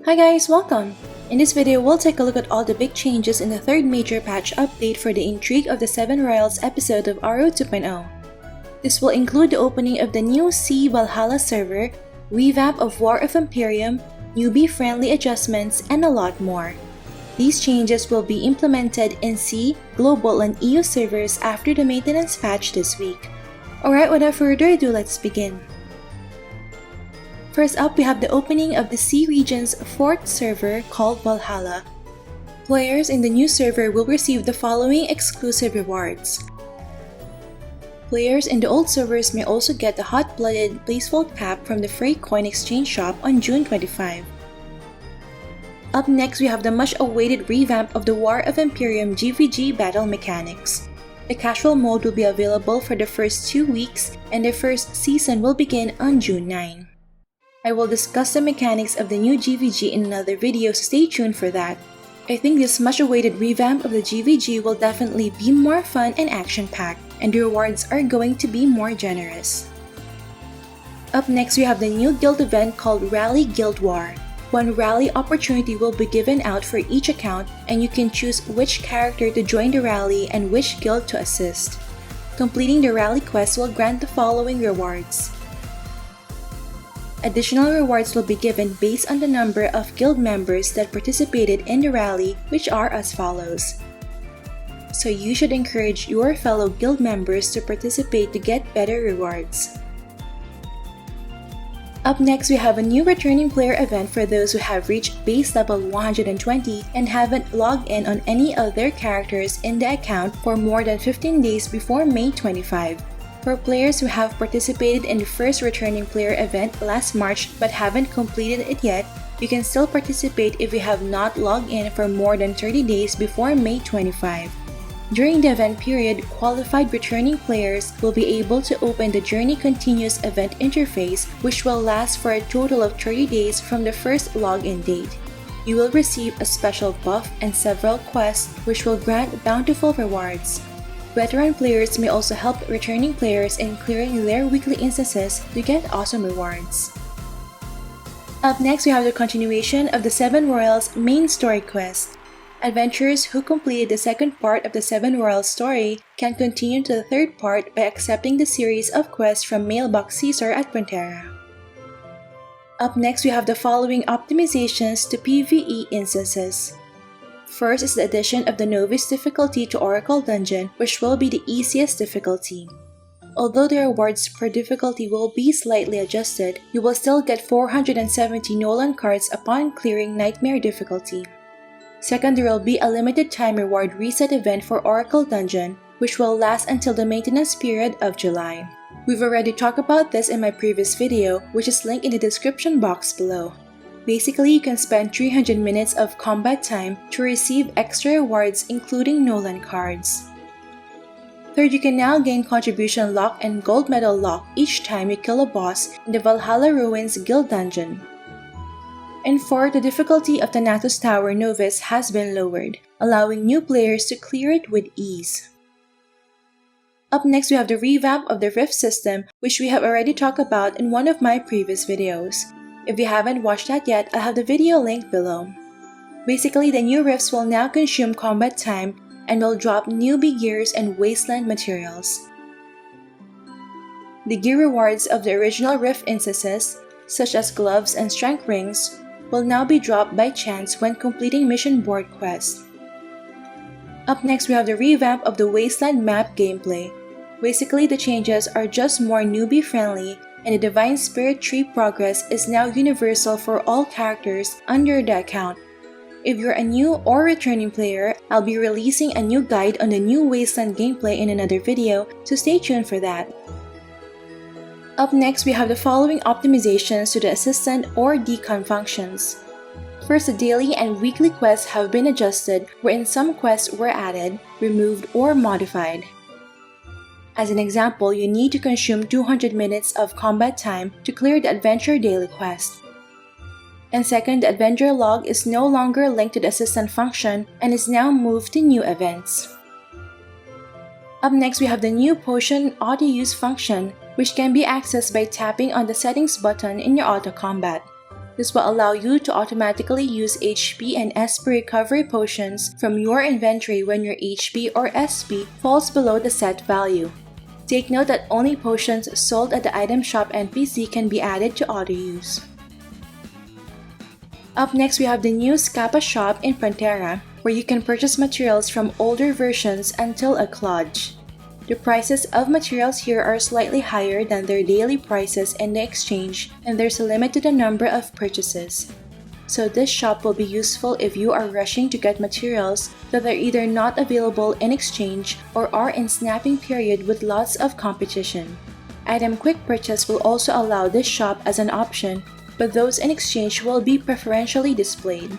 Hi guys, welcome! In this video, we'll take a look at all the big changes in the third major patch update for the Intrigue of the Seven Royals episode of RO 2.0. This will include the opening of the new C Valhalla server, revamp of War of Emperium, newbie-friendly adjustments, and a lot more. These changes will be implemented in C, Global, and EU servers after the maintenance patch this week. Alright, without further ado, let's begin. First up, we have the opening of the C region's 4th server called Valhalla. Players in the new server will receive the following exclusive rewards. Players in the old servers may also get the hot-blooded Placehold cap from the Frey Coin Exchange shop on June 25. Up next, we have the much-awaited revamp of the War of Emperium GVG battle mechanics. The casual mode will be available for the first 2 weeks, and the first season will begin on June 9. I will discuss the mechanics of the new GVG in another video, so stay tuned for that. I think this much-awaited revamp of the GVG will definitely be more fun and action-packed, and the rewards are going to be more generous. Up next, we have the new guild event called Rally Guild War. One rally opportunity will be given out for each account, and you can choose which character to join the rally and which guild to assist. Completing the rally quest will grant the following rewards. Additional rewards will be given based on the number of guild members that participated in the rally, which are as follows. So you should encourage your fellow guild members to participate to get better rewards. Up next, we have a new returning player event for those who have reached base level 120 and haven't logged in on any of their characters in the account for more than 15 days before May 25. For players who have participated in the first returning player event last March but haven't completed it yet, you can still participate if you have not logged in for more than 30 days before May 25. During the event period, qualified returning players will be able to open the Journey Continues event interface, which will last for a total of 30 days from the first login date. You will receive a special buff and several quests which will grant bountiful rewards. Veteran players may also help returning players in clearing their weekly instances to get awesome rewards. Up next, we have the continuation of the Seven Royals main story quest. Adventurers who completed the second part of the Seven Royals story can continue to the third part by accepting the series of quests from Mailbox Caesar at Pantera. Up next, we have the following optimizations to PvE instances. First is the addition of the Novice difficulty to Oracle Dungeon, which will be the easiest difficulty. Although the rewards per difficulty will be slightly adjusted, you will still get 470 Nolan cards upon clearing Nightmare difficulty. Second, there will be a limited time reward reset event for Oracle Dungeon, which will last until the maintenance period of July. We've already talked about this in my previous video, which is linked in the description box below. Basically, you can spend 300 minutes of combat time to receive extra rewards including Nolan cards. Third, you can now gain Contribution Lock and Gold Medal Lock each time you kill a boss in the Valhalla Ruins Guild Dungeon. And fourth, the difficulty of Thanatos Tower Novice has been lowered, allowing new players to clear it with ease. Up next, we have the revamp of the Rift system, which we have already talked about in one of my previous videos. If you haven't watched that yet, I'll have the video linked below. Basically, the new rifts will now consume combat time and will drop newbie gears and Wasteland materials. The gear rewards of the original rift instances, such as gloves and strength rings, will now be dropped by chance when completing mission board quests. Up next, we have the revamp of the Wasteland map gameplay. Basically, the changes are just more newbie-friendly, and the Divine Spirit tree progress is now universal for all characters under the account. If you're a new or returning player, I'll be releasing a new guide on the new Wasteland gameplay in another video, so stay tuned for that. Up next, we have the following optimizations to the Assistant or Decon functions. First, the daily and weekly quests have been adjusted, wherein some quests were added, removed, or modified. As an example, you need to consume 200 minutes of combat time to clear the Adventure Daily quest. And second, the Adventure Log is no longer linked to the Assistant function and is now moved to new events. Up next, we have the new Potion Auto-Use function, which can be accessed by tapping on the Settings button in your auto combat. This will allow you to automatically use HP and SP recovery potions from your inventory when your HP or SP falls below the set value. Take note that only potions sold at the item shop NPC can be added to auto-use. Up next, we have the new Scappa shop in Pantera, where you can purchase materials from older versions until a kludge. The prices of materials here are slightly higher than their daily prices in the exchange, and there's a limit to the number of purchases. So this shop will be useful if you are rushing to get materials that are either not available in exchange or are in snapping period with lots of competition. Item quick purchase will also allow this shop as an option, but those in exchange will be preferentially displayed.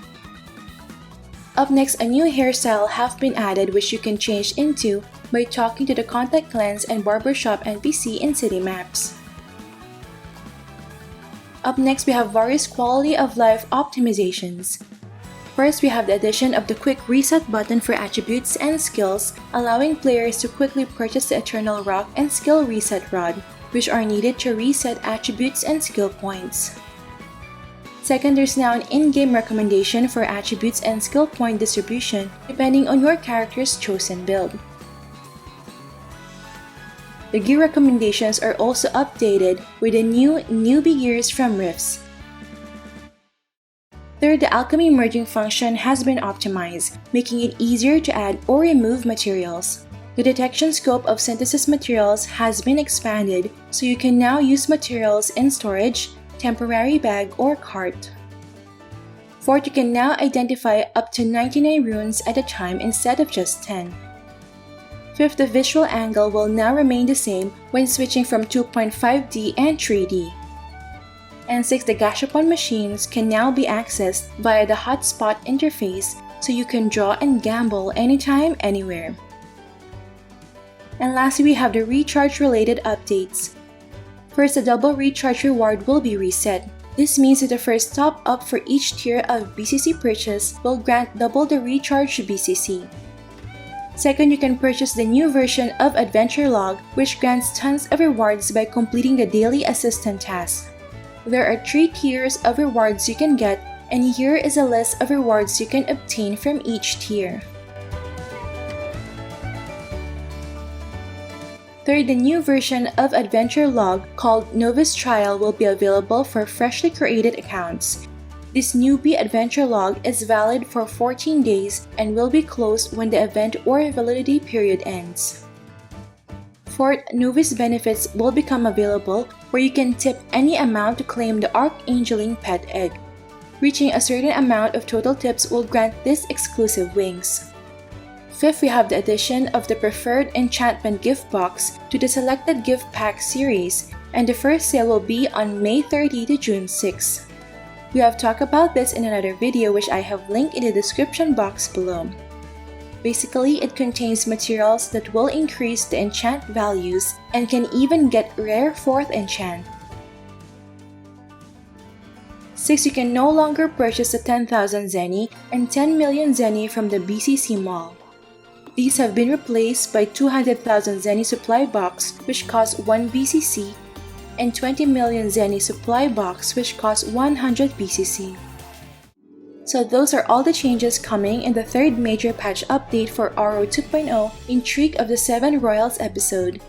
Up next, a new hairstyle have been added which you can change into by talking to the contact lens and barbershop NPC in city maps. Up next, we have various quality of life optimizations. First, we have the addition of the quick reset button for attributes and skills, allowing players to quickly purchase the Eternal Rock and Skill Reset Rod, which are needed to reset attributes and skill points. Second, there's now an in-game recommendation for attributes and skill point distribution depending on your character's chosen build. The gear recommendations are also updated with the new newbie gears from Rifts. Third, the alchemy merging function has been optimized, making it easier to add or remove materials. The detection scope of synthesis materials has been expanded, so you can now use materials in storage, temporary bag, or cart. Fourth, you can now identify up to 99 runes at a time instead of just 10. Fifth, the visual angle will now remain the same when switching from 2.5D and 3D. And sixth, the Gashapon machines can now be accessed via the hotspot interface, so you can draw and gamble anytime, anywhere. And lastly, we have the recharge-related updates. First, the double recharge reward will be reset. This means that the first top up for each tier of BCC purchase will grant double the recharge BCC. Second, you can purchase the new version of Adventure Log, which grants tons of rewards by completing the daily assistant task. There are 3 tiers of rewards you can get, and here is a list of rewards you can obtain from each tier. Third, the new version of Adventure Log called Novice Trial will be available for freshly created accounts. This newbie adventure log is valid for 14 days and will be closed when the event or validity period ends. Fourth, novice benefits will become available where you can tip any amount to claim the Archangeling pet egg. Reaching a certain amount of total tips will grant this exclusive wings. Fifth, we have the addition of the preferred enchantment gift box to the selected gift pack series, and the first sale will be on May 30 to June 6. We have talked about this in another video which I have linked in the description box below. Basically, it contains materials that will increase the enchant values and can even get rare 4th enchant. 6. You can no longer purchase the 10,000 Zenny and 10 million Zenny from the BCC Mall. These have been replaced by 200,000 Zenny supply box which costs 1 BCC and 20 million Zenny supply box which costs 100 BCC. So those are all the changes coming in the third major patch update for RO 2.0 Intrigue of the 7 Royals episode.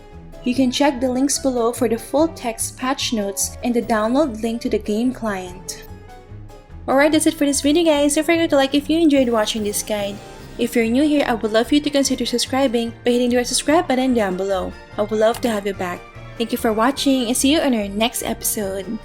You can check the links below for the full text patch notes and the download link to the game client. Alright, that's it for this video guys. Don't forget to like if you enjoyed watching this guide. If you're new here, I would love for you to consider subscribing by hitting the red subscribe button down below. I would love to have you back. Thank you for watching and see you in our next episode.